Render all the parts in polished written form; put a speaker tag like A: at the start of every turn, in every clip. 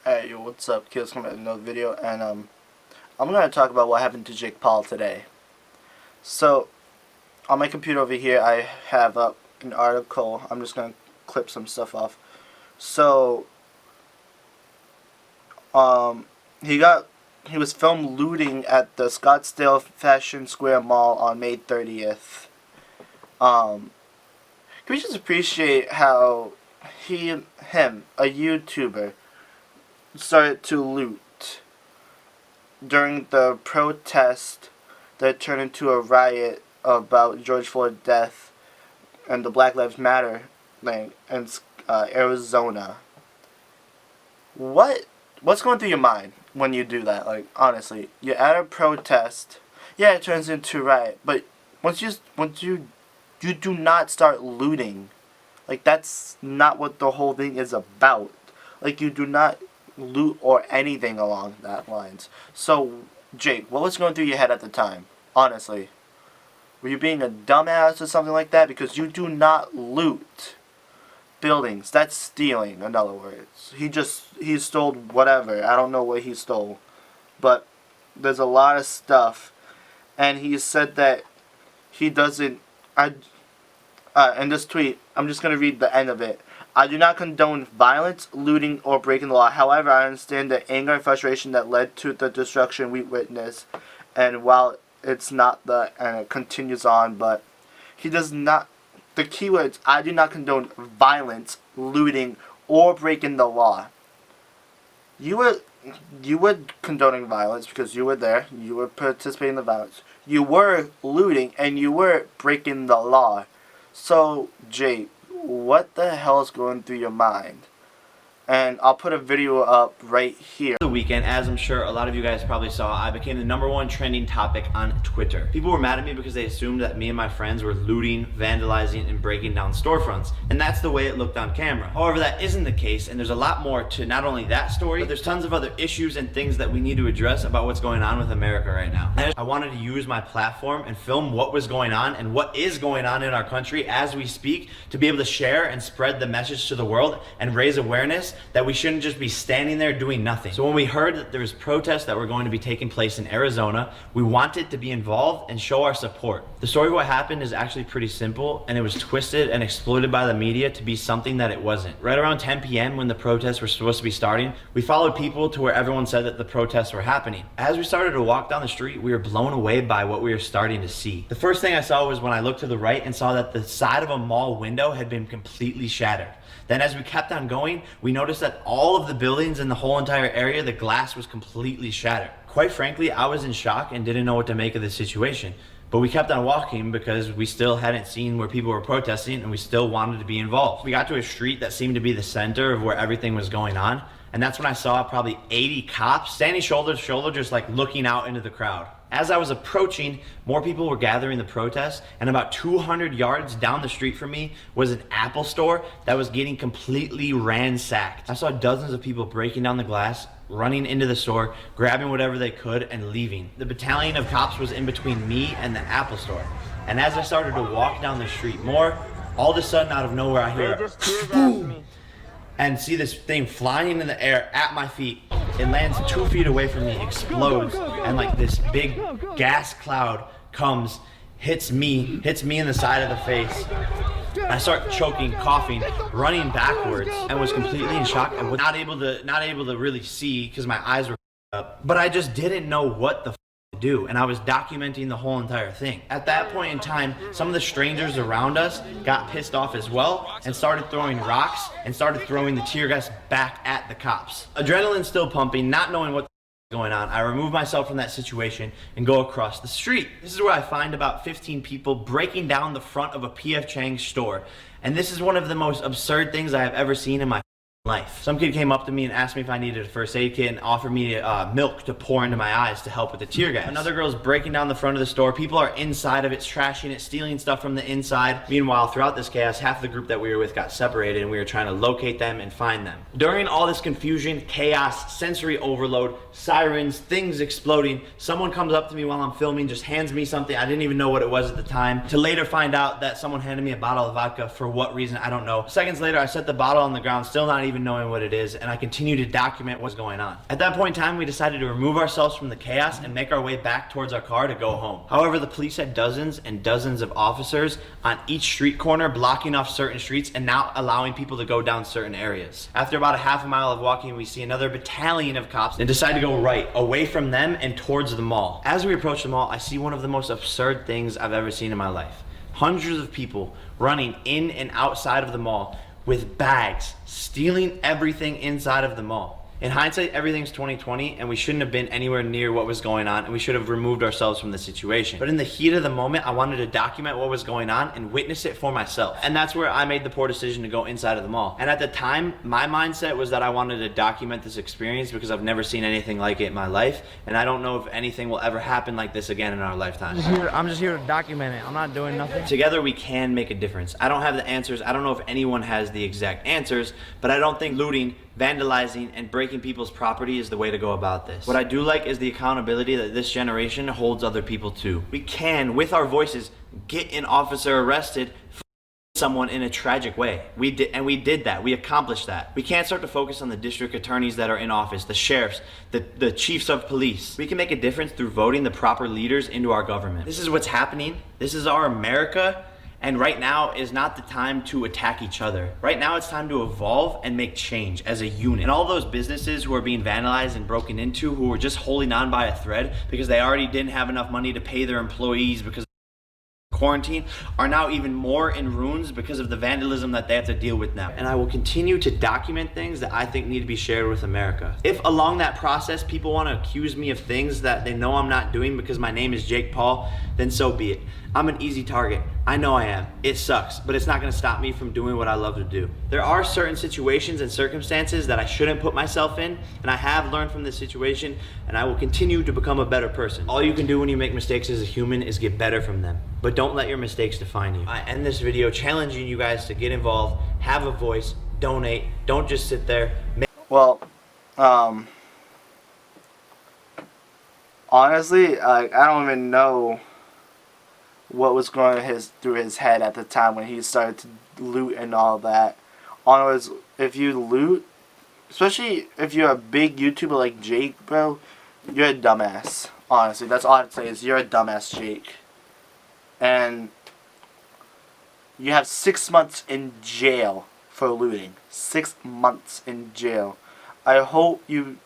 A: Hey, yo, what's up, kids? Coming at another video, and I'm gonna talk about what happened to Jake Paul today. So, on my computer over here, I have up an article. I'm just gonna clip some stuff off. So, he was filmed looting at the Scottsdale Fashion Square Mall on May 30th. Can we just appreciate how him, a YouTuber, started to loot during the protest that turned into a riot about George Floyd's death and the Black Lives Matter thing in Arizona. What's going through your mind when you do that? Like, honestly, you're at a protest. Yeah, it turns into a riot, but once you do not start looting. Like, that's not what the whole thing is about. Like, you do not loot or anything along that lines. So, Jake, what was going through your head at the time? Honestly. Were you being a dumbass or something like that? Because you do not loot buildings. That's stealing, in other words. He stole whatever. I don't know what he stole. But there's a lot of stuff. And he said that he doesn't... in this tweet, I'm just going to read the end of it. I do not condone violence, looting, or breaking the law. However, I understand the anger and frustration that led to the destruction we witnessed. And while it's not and it continues on, but he does not, the keywords, I do not condone violence, looting, or breaking the law. You were condoning violence because you were there. You were participating in the violence. You were looting, and you were breaking the law. So, Jake, what the hell is going through your mind? And I'll put a video up right here.
B: The weekend, as I'm sure a lot of you guys probably saw, I became the #1 trending topic on Twitter. People were mad at me because they assumed that me and my friends were looting, vandalizing, and breaking down storefronts. And that's the way it looked on camera. However, that isn't the case, and there's a lot more to not only that story, but there's tons of other issues and things that we need to address about what's going on with America right now. I wanted to use my platform and film what was going on and what is going on in our country as we speak to be able to share and spread the message to the world and raise awareness that we shouldn't just be standing there doing nothing. So when we heard that there was protests that were going to be taking place in Arizona, we wanted to be involved and show our support. The story of what happened is actually pretty simple, and it was twisted and exploited by the media to be something that it wasn't. Right around 10 p.m. when the protests were supposed to be starting, we followed people to where everyone said that the protests were happening. As we started to walk down the street, we were blown away by what we were starting to see. The first thing I saw was when I looked to the right and saw that the side of a mall window had been completely shattered. Then as we kept on going, we noticed that all of the buildings in the whole entire area, the glass was completely shattered. Quite frankly, I was in shock and didn't know what to make of the situation. But we kept on walking because we still hadn't seen where people were protesting and we still wanted to be involved. We got to a street that seemed to be the center of where everything was going on. And that's when I saw probably 80 cops standing shoulder to shoulder, just like looking out into the crowd. As I was approaching, more people were gathering the protest, and about 200 yards down the street from me was an Apple store that was getting completely ransacked. I saw dozens of people breaking down the glass, running into the store, grabbing whatever they could, and leaving. The battalion of cops was in between me and the Apple store. And as I started to walk down the street more, all of a sudden out of nowhere I hear a boom, and see this thing flying in the air at my feet. It lands 2 feet away from me, explodes, and like this big gas cloud comes, hits me in the side of the face. I start choking, coughing, running backwards, and was completely in shock and was not able to really see because my eyes were up. But I just didn't know what the to do, and I was documenting the whole entire thing. At that point in time, some of the strangers around us got pissed off as well and started throwing rocks and started throwing the tear gas back at the cops. Adrenaline still pumping, not knowing what going on, I remove myself from that situation and go across the street. This is where I find about 15 people breaking down the front of a P.F. Chang's store, and this is one of the most absurd things I have ever seen in my life. Some kid came up to me and asked me if I needed a first aid kit and offered me milk to pour into my eyes to help with the tear gas. Another girl's breaking down the front of the store. People are inside of it, trashing it, stealing stuff from the inside. Meanwhile, throughout this chaos, half the group that we were with got separated and we were trying to locate them and find them. During all this confusion, chaos, sensory overload, sirens, things exploding, someone comes up to me while I'm filming, just hands me something. I didn't even know what it was at the time, to later find out that someone handed me a bottle of vodka. For what reason, I don't know. Seconds later, I set the bottle on the ground, still not even even knowing what it is, and I continue to document what's going on. At that point in time, we decided to remove ourselves from the chaos and make our way back towards our car to go home. However, the police had dozens and dozens of officers on each street corner, blocking off certain streets and not allowing people to go down certain areas. After about a half a mile of walking, we see another battalion of cops and decide to go right, away from them and towards the mall. As we approach the mall, I see one of the most absurd things I've ever seen in my life. Hundreds of people running in and outside of the mall with bags, stealing everything inside of the mall. In hindsight, everything's 2020 and we shouldn't have been anywhere near what was going on, and we should have removed ourselves from the situation. But in the heat of the moment, I wanted to document what was going on and witness it for myself. And that's where I made the poor decision to go inside of the mall. And at the time, my mindset was that I wanted to document this experience because I've never seen anything like it in my life, and I don't know if anything will ever happen like this again in our lifetime.
C: I'm just here to document it. I'm not doing nothing.
B: Together we can make a difference. I don't have the answers. I don't know if anyone has the exact answers, but I don't think looting, vandalizing, and breaking people's property is the way to go about this. What I do like is the accountability that this generation holds other people to. We can, with our voices, get an officer arrested for someone in a tragic way. We did that. We accomplished that. We can't start to focus on the district attorneys that are in office, the sheriffs, the chiefs of police. We can make a difference through voting the proper leaders into our government. This is what's happening. This is our America. And right now is not the time to attack each other. Right now it's time to evolve and make change as a unit. And all those businesses who are being vandalized and broken into, who are just holding on by a thread because they already didn't have enough money to pay their employees because quarantine, are now even more in ruins because of the vandalism that they have to deal with now. And I will continue to document things that I think need to be shared with America. If along that process people want to accuse me of things that they know I'm not doing because my name is Jake Paul, then so be it. I'm an easy target. I know I am. It sucks, but it's not going to stop me from doing what I love to do. There are certain situations and circumstances that I shouldn't put myself in, and I have learned from this situation, and I will continue to become a better person. All you can do when you make mistakes as a human is get better from them, but don't let your mistakes define you. I end this video challenging you guys to get involved, have a voice, donate, don't just sit there.
A: Well, honestly, I don't even know what was going through his head at the time when he started to loot and all that. Honestly, if you loot, especially if you're a big YouTuber like Jake, bro, you're a dumbass. Honestly, that's all I'd say is you're a dumbass, Jake. And you have 6 months in jail for looting. 6 months in jail. I hope you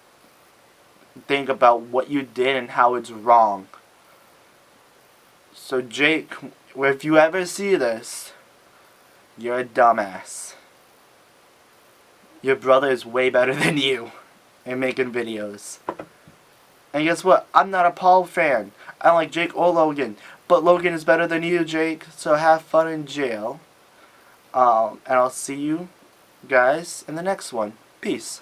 A: think about what you did and how it's wrong. So Jake, if you ever see this, you're a dumbass. Your brother is way better than you in making videos. And guess what? I'm not a Paul fan. I don't like Jake or Logan. But Logan is better than you, Jake. So have fun in jail. And I'll see you guys in the next one. Peace.